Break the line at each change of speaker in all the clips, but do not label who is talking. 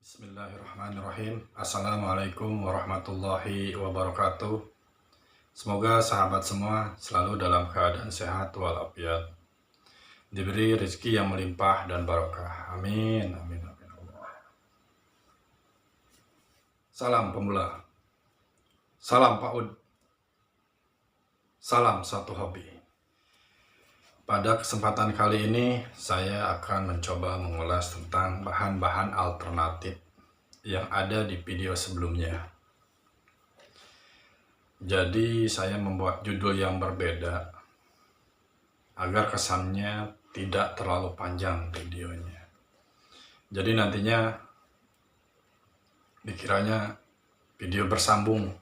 Bismillahirrahmanirrahim. Assalamualaikum warahmatullahi wabarakatuh. Semoga sahabat semua selalu dalam keadaan sehat walafiat, diberi rezeki yang melimpah dan barokah. Amin, amin, amin. Salam pemula, salam PAUD, salam satu hobi. Pada kesempatan kali ini saya akan mencoba mengulas tentang bahan-bahan alternatif yang ada di video sebelumnya. Jadi saya membuat judul yang berbeda agar kesannya tidak terlalu panjang videonya. Jadi nantinya dikiranya video bersambung,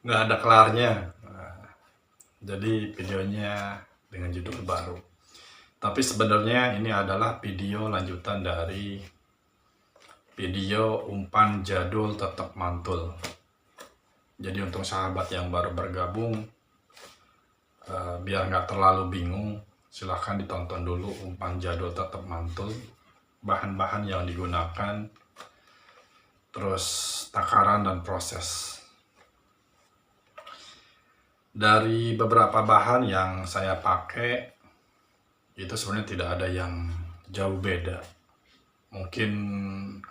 nggak ada kelarnya. Jadi videonya dengan judul baru. Tapi sebenarnya ini adalah video lanjutan dari video umpan jadul tetap mantul. Jadi untuk sahabat yang baru bergabung, biar nggak terlalu bingung, silahkan ditonton dulu umpan jadul tetap mantul, bahan-bahan yang digunakan, terus takaran dan proses. Dari beberapa bahan yang saya pakai, itu sebenarnya tidak ada yang jauh beda. Mungkin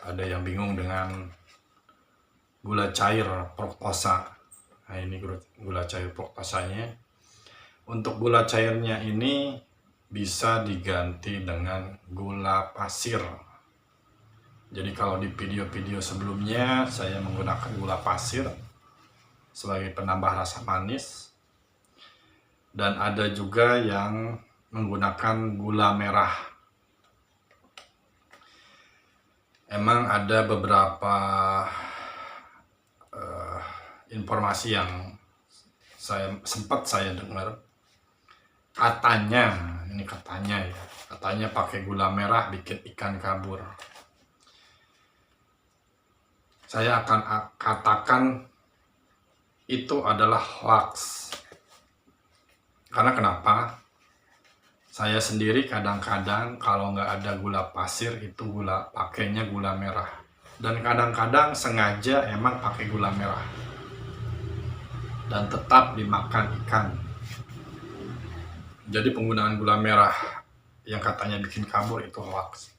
ada yang bingung dengan gula cair fruktosa. Nah, ini gula cair fruktosanya. Untuk gula cairnya ini bisa diganti dengan gula pasir. Jadi kalau di video-video sebelumnya saya menggunakan gula pasir sebagai penambah rasa manis. Dan ada juga yang menggunakan gula merah. Emang ada beberapa informasi yang sempat saya dengar, katanya, ini katanya ya, katanya pakai gula merah bikin ikan kabur. Saya akan katakan itu adalah hoax. Karena kenapa? Saya sendiri kadang-kadang kalau nggak ada gula pasir itu pakainya gula merah. Dan kadang-kadang sengaja emang pakai gula merah. Dan tetap dimakan ikan. Jadi penggunaan gula merah yang katanya bikin kabur itu hoax.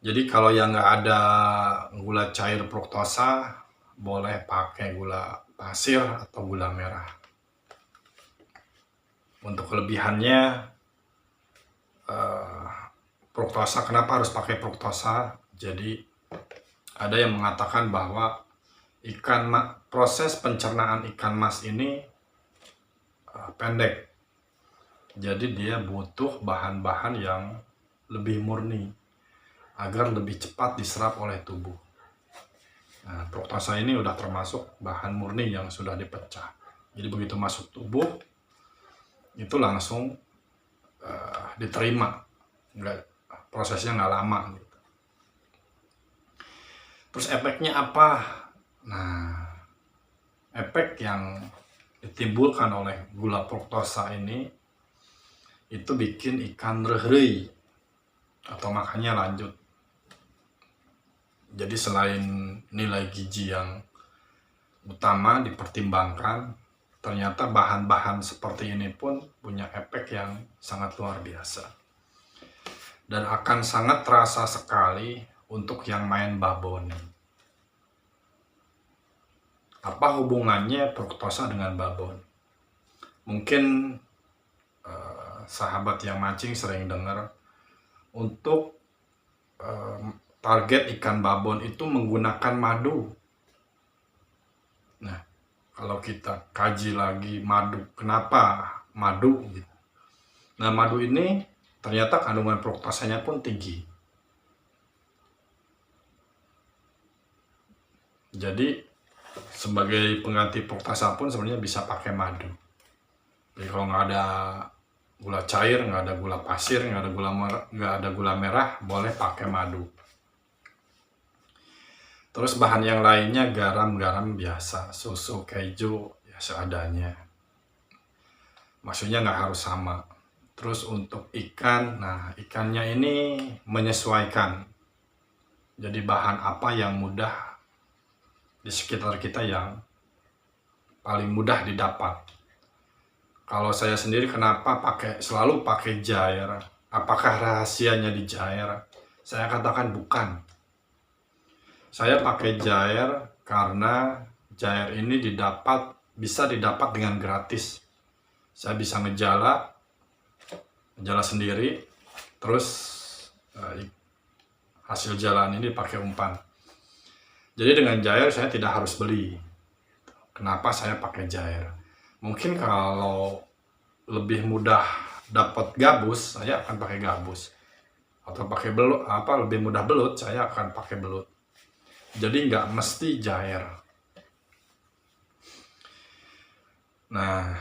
Jadi kalau yang nggak ada gula cair fruktosa, boleh pakai gula pasir atau gula merah. Untuk kelebihannya, fruktosa, kenapa harus pakai fruktosa? Jadi ada yang mengatakan bahwa proses pencernaan ikan mas ini pendek. Jadi dia butuh bahan-bahan yang lebih murni agar lebih cepat diserap oleh tubuh. Nah, fruktosa ini udah termasuk bahan murni yang sudah dipecah. Jadi begitu masuk tubuh, itu langsung diterima, prosesnya nggak lama gitu. Terus efeknya apa? Nah, efek yang ditimbulkan oleh gula fruktosa ini itu bikin ikan rehrei atau makannya lanjut. Jadi selain nilai gizi yang utama dipertimbangkan, ternyata bahan-bahan seperti ini pun punya efek yang sangat luar biasa. Dan akan sangat terasa sekali untuk yang main babon. Apa hubungannya fruktosa dengan babon? Mungkin sahabat yang mancing sering dengar, untuk target ikan babon itu menggunakan madu. Nah, kalau kita kaji lagi madu, kenapa madu? Nah, madu ini ternyata kandungan fruktosanya pun tinggi. Jadi sebagai pengganti fruktosa pun sebenarnya bisa pakai madu. Jadi kalau nggak ada gula cair, nggak ada gula pasir, nggak ada gula merah, boleh pakai madu. Terus bahan yang lainnya garam-garam biasa, susu, keju, ya seadanya. Maksudnya nggak harus sama. Terus untuk ikan, nah ikannya ini menyesuaikan. Jadi bahan apa yang mudah di sekitar kita yang paling mudah didapat. Kalau saya sendiri kenapa selalu pakai Jair? Apakah rahasianya di Jair? Saya katakan bukan. Saya pakai Jair karena Jair ini bisa didapat dengan gratis. Saya bisa ngejala sendiri, terus hasil jalan ini pakai umpan. Jadi dengan Jair saya tidak harus beli. Kenapa saya pakai Jair? Mungkin kalau lebih mudah dapat gabus, saya akan pakai gabus. Atau pakai belut, lebih mudah belut, saya akan pakai belut. Jadi nggak mesti Jair. Nah,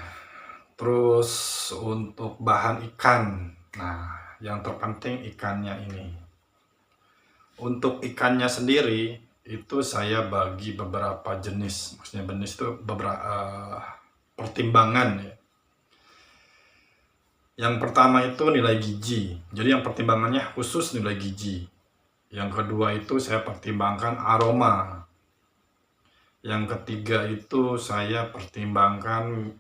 terus untuk bahan ikan, nah yang terpenting ikannya ini. Untuk ikannya sendiri itu saya bagi beberapa jenis, maksudnya jenis itu beberapa pertimbangan ya. Yang pertama itu nilai gizi, jadi yang pertimbangannya khusus nilai gizi. Yang kedua itu saya pertimbangkan aroma. Yang ketiga itu saya pertimbangkan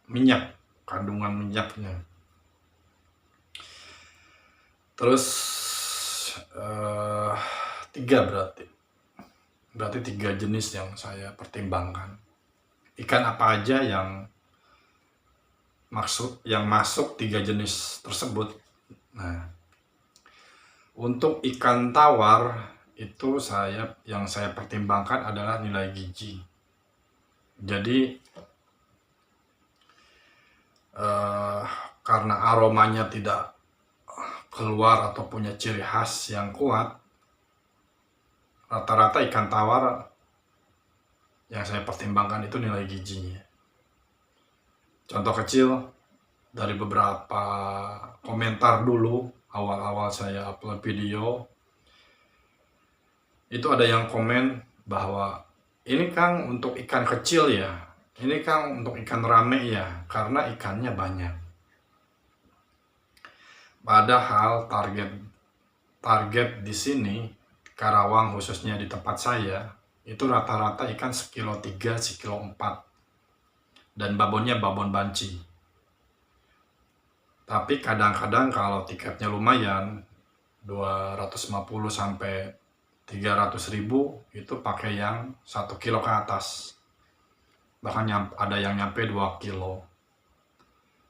minyak, kandungan minyaknya. Terus berarti tiga jenis yang saya pertimbangkan. Ikan apa aja yang masuk tiga jenis tersebut. Nah, untuk ikan tawar itu yang saya pertimbangkan adalah nilai gizi. Jadi karena aromanya tidak keluar atau punya ciri khas yang kuat, rata-rata ikan tawar yang saya pertimbangkan itu nilai gizinya. Contoh kecil dari beberapa komentar dulu awal-awal saya upload video, itu ada yang komen bahwa ini Kang untuk ikan kecil ya, ini Kang untuk ikan rame ya, karena ikannya banyak. Padahal target di sini Karawang, khususnya di tempat saya, itu rata-rata ikan sekilo 3, sekilo 4, dan babonnya babon banci. Tapi kadang-kadang kalau tiketnya lumayan 250 sampai 300 ribu, itu pakai yang 1 kilo ke atas, bahkan ada yang nyampe 2 kilo.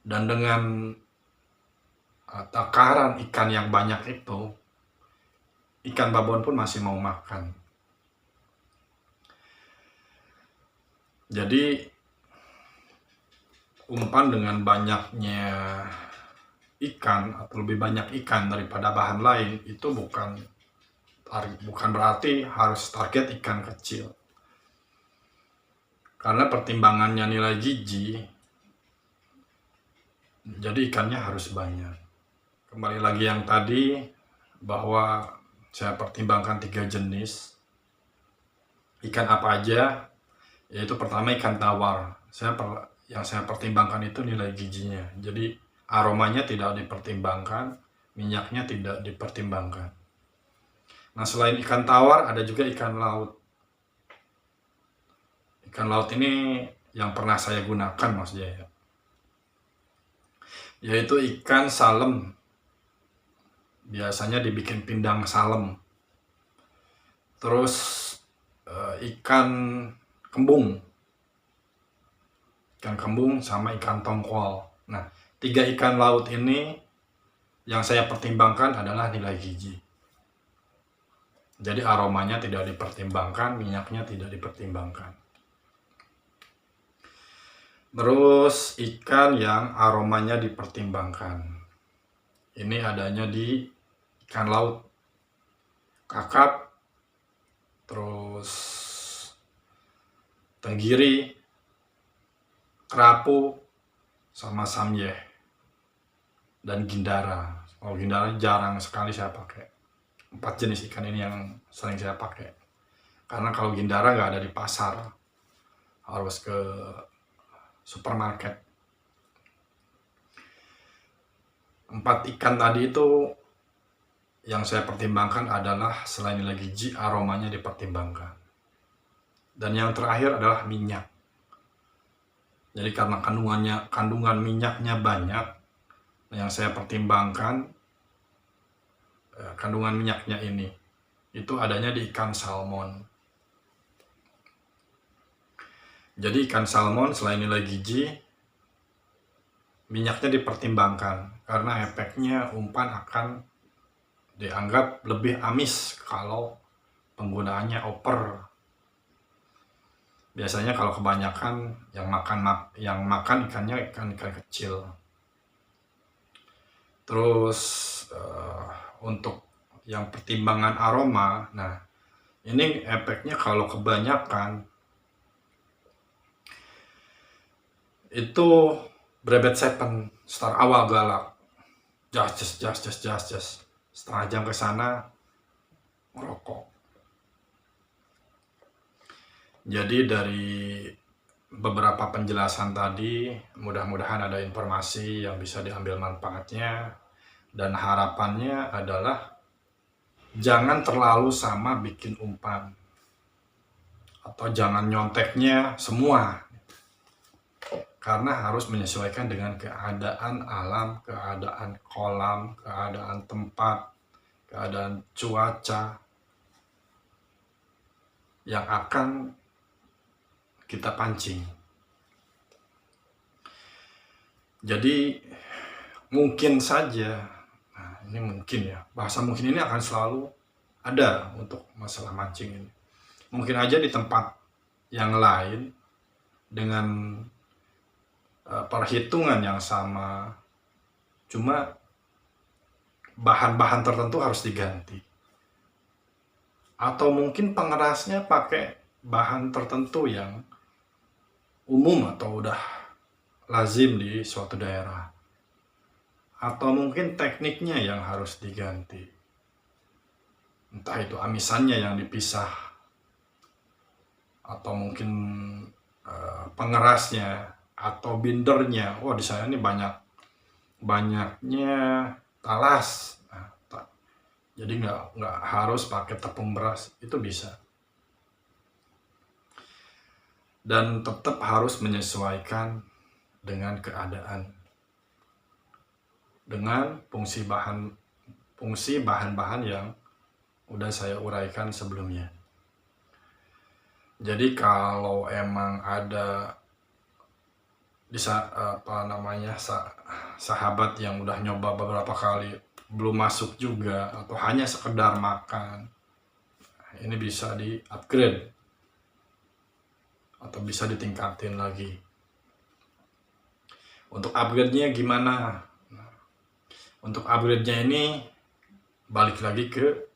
Dan dengan takaran ikan yang banyak itu, ikan babon pun masih mau makan. Jadi umpan dengan banyaknya ikan atau lebih banyak ikan daripada bahan lain itu bukan berarti harus target ikan kecil. Karena pertimbangannya nilai gizi, jadi ikannya harus banyak. Kembali lagi yang tadi, bahwa saya pertimbangkan 3 jenis. Ikan apa aja? Yaitu pertama ikan tawar. Yang saya pertimbangkan itu nilai gizinya. Jadi aromanya tidak dipertimbangkan, minyaknya tidak dipertimbangkan. Nah, selain ikan tawar ada juga ikan laut. Ikan laut ini yang pernah saya gunakan maksudnya ya, yaitu ikan salem. Biasanya dibikin pindang salem. Terus ikan kembung sama ikan tongkol. Nah, 3 ikan laut ini yang saya pertimbangkan adalah nilai gizi. Jadi aromanya tidak dipertimbangkan, minyaknya tidak dipertimbangkan. Terus ikan yang aromanya dipertimbangkan, ini adanya di ikan laut, kakap, terus tenggiri, kerapu, sama samyeh, dan gindara. Kalau gindara jarang sekali saya pakai. 4 jenis ikan ini yang sering saya pakai. Karena kalau gindara nggak ada di pasar, harus ke supermarket. 4 ikan tadi itu yang saya pertimbangkan adalah selain nilai gizi, aromanya dipertimbangkan. Dan yang terakhir adalah minyak. Jadi karena kandungan minyaknya banyak, yang saya pertimbangkan kandungan minyaknya ini itu adanya di ikan salmon. Jadi ikan salmon selain nilai gizi, minyaknya dipertimbangkan karena efeknya umpan akan dianggap lebih amis kalau penggunaannya over. Biasanya kalau kebanyakan yang makan ikannya ikan kecil. Terus untuk yang pertimbangan aroma, nah ini efeknya kalau kebanyakan itu Brabet Seven start awal galak, jas, setengah jam ke sana merokok. Jadi dari beberapa penjelasan tadi, mudah-mudahan ada informasi yang bisa diambil manfaatnya, dan harapannya adalah jangan terlalu sama bikin umpan, atau jangan nyonteknya semua, karena harus menyesuaikan dengan keadaan alam, keadaan kolam, keadaan tempat, keadaan cuaca yang akan kita pancing. Jadi mungkin saja, nah ini mungkin ya, bahasa mungkin ini akan selalu ada untuk masalah mancing ini. Mungkin aja di tempat yang lain dengan perhitungan yang sama, cuma bahan-bahan tertentu harus diganti, atau mungkin pengerasnya pakai bahan tertentu yang umum atau udah lazim di suatu daerah, atau mungkin tekniknya yang harus diganti, entah itu amisannya yang dipisah, atau mungkin pengerasnya atau bindernya. Wah, di sana ini banyaknya talas, jadi nggak harus pakai tepung beras, itu bisa. Dan tetap harus menyesuaikan dengan keadaan, dengan fungsi bahan-bahan yang udah saya uraikan sebelumnya. Jadi kalau emang ada sahabat yang udah nyoba beberapa kali belum masuk juga, atau hanya sekedar makan, ini bisa di upgrade atau bisa ditingkatin lagi. Untuk upgrade-nya gimana? Untuk upgrade-nya ini balik lagi ke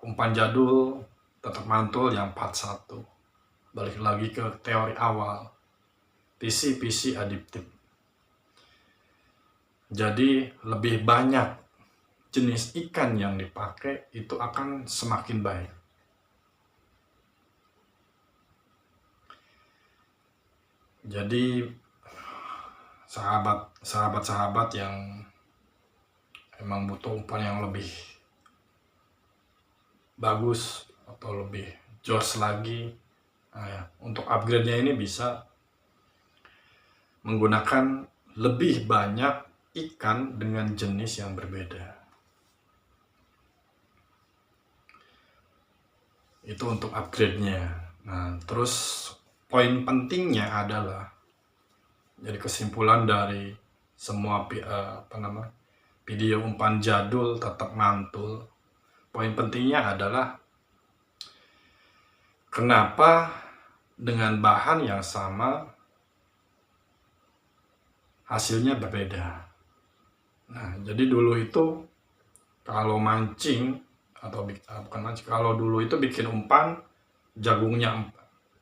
umpan jadul tetap mantul yang part 1. Balik lagi ke teori awal, PC adiptif. Jadi lebih banyak jenis ikan yang dipakai itu akan semakin baik. Jadi sahabat-sahabat yang emang butuh umpan yang lebih bagus atau lebih jos lagi, untuk upgrade-nya ini bisa menggunakan lebih banyak ikan dengan jenis yang berbeda. Itu untuk upgrade-nya. Nah, terus poin pentingnya adalah, jadi kesimpulan dari semua video umpan jadul tetap mantul, poin pentingnya adalah kenapa dengan bahan yang sama hasilnya berbeda. Nah, jadi dulu itu kalau mancing, atau bukan mancing, kalau dulu itu bikin umpan, jagungnya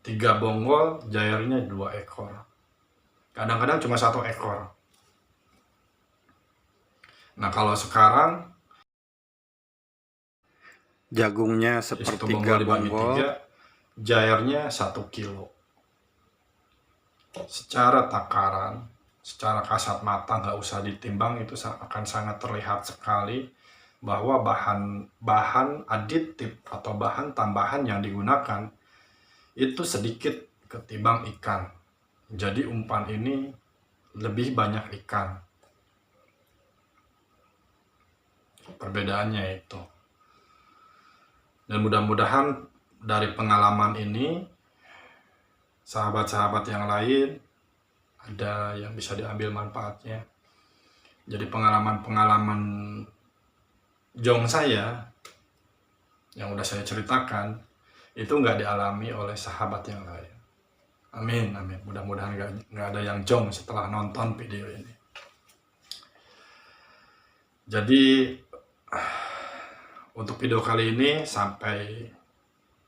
3 bonggol, jairnya 2 ekor. Kadang-kadang cuma 1 ekor. Nah, kalau sekarang jagungnya sepertiga bonggol, jairnya 1 kilo. Secara takaran secara kasat mata nggak usah ditimbang itu akan sangat terlihat sekali bahwa bahan aditif atau bahan tambahan yang digunakan itu sedikit ketimbang ikan. Jadi umpan ini lebih banyak ikan. Perbedaannya itu. Dan mudah-mudahan dari pengalaman ini sahabat-sahabat yang lain ada yang bisa diambil manfaatnya. Jadi pengalaman-pengalaman jong saya yang udah saya ceritakan itu nggak dialami oleh sahabat yang lain. Amin, amin. Mudah-mudahan nggak ada yang jong setelah nonton video ini. Jadi untuk video kali ini sampai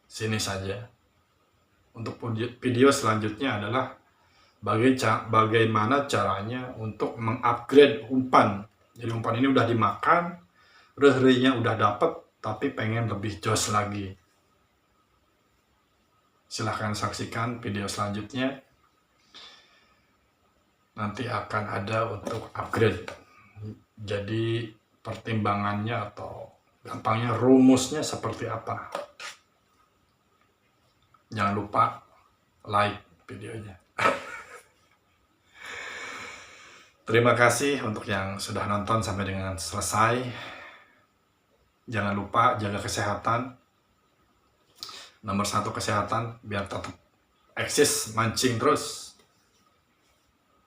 sini saja. Untuk video selanjutnya adalah bagaimana caranya untuk mengupgrade umpan. Jadi umpan ini udah dimakan, reh-rehnya udah dapet, tapi pengen lebih jos lagi. Silahkan saksikan video selanjutnya. Nanti akan ada untuk upgrade. Jadi pertimbangannya atau gampangnya rumusnya seperti apa. Jangan lupa like videonya. Terima kasih untuk yang sudah nonton sampai dengan selesai. Jangan lupa jaga kesehatan. Nomor 1 kesehatan biar tetap eksis mancing terus.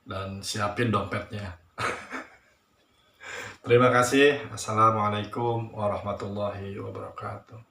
Dan siapin dompetnya. Terima kasih. Assalamualaikum warahmatullahi wabarakatuh.